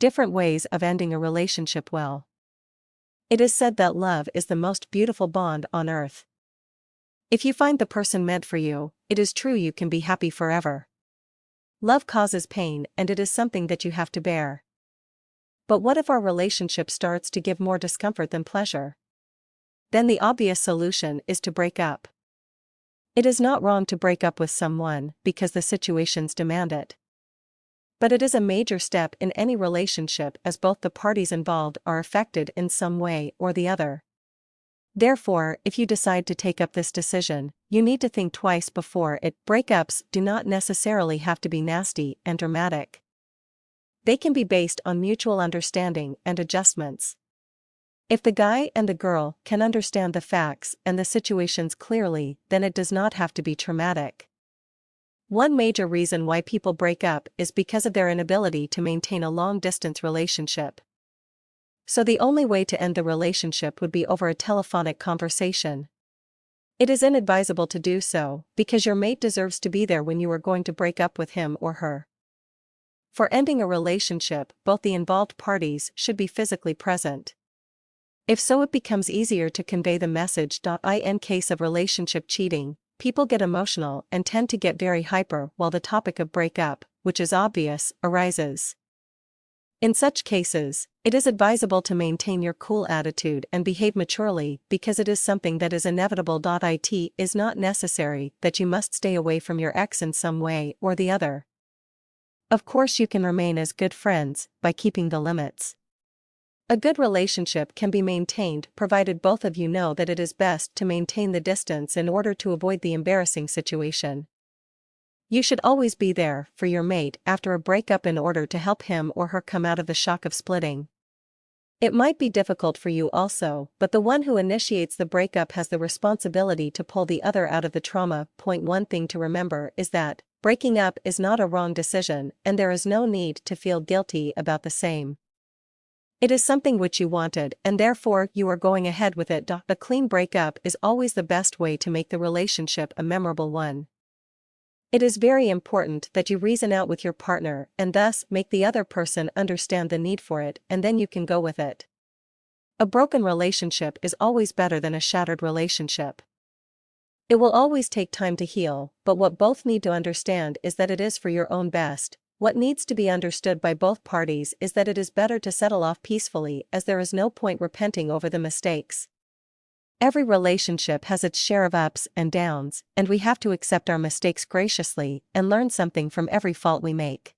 Different ways of ending a relationship well. It is said that love is the most beautiful bond on earth. If you find the person meant for you, it is true you can be happy forever. Love causes pain and it is something that you have to bear. But what if our relationship starts to give more discomfort than pleasure? Then the obvious solution is to break up. It is not wrong to break up with someone because the situations demand it. But it is a major step in any relationship as both the parties involved are affected in some way or the other. Therefore, if you decide to take up this decision, you need to think twice before it. Breakups do not necessarily have to be nasty and dramatic. They can be based on mutual understanding and adjustments. If the guy and the girl can understand the facts and the situations clearly, then it does not have to be traumatic. One major reason why people break up is because of their inability to maintain a long-distance relationship. So the only way to end the relationship would be over a telephonic conversation. It is inadvisable to do so, because your mate deserves to be there when you are going to break up with him or her. For ending a relationship, both the involved parties should be physically present. If so, it becomes easier to convey the message. In case of relationship cheating, people get emotional and tend to get very hyper while the topic of breakup, which is obvious, arises. In such cases, it is advisable to maintain your cool attitude and behave maturely because it is something that is inevitable. It is not necessary that you must stay away from your ex in some way or the other. Of course, you can remain as good friends by keeping the limits. A good relationship can be maintained provided both of you know that it is best to maintain the distance in order to avoid the embarrassing situation. You should always be there for your mate after a breakup in order to help him or her come out of the shock of splitting. It might be difficult for you also, but the one who initiates the breakup has the responsibility to pull the other out of the trauma. One thing to remember is that breaking up is not a wrong decision, and there is no need to feel guilty about the same. It is something which you wanted and therefore you are going ahead with it. A clean breakup is always the best way to make the relationship a memorable one. It is very important that you reason out with your partner and thus make the other person understand the need for it, and then you can go with it. A broken relationship is always better than a shattered relationship. It will always take time to heal, but what both need to understand is that it is for your own best. What needs to be understood by both parties is that it is better to settle off peacefully, as there is no point repenting over the mistakes. Every relationship has its share of ups and downs, and we have to accept our mistakes graciously and learn something from every fault we make.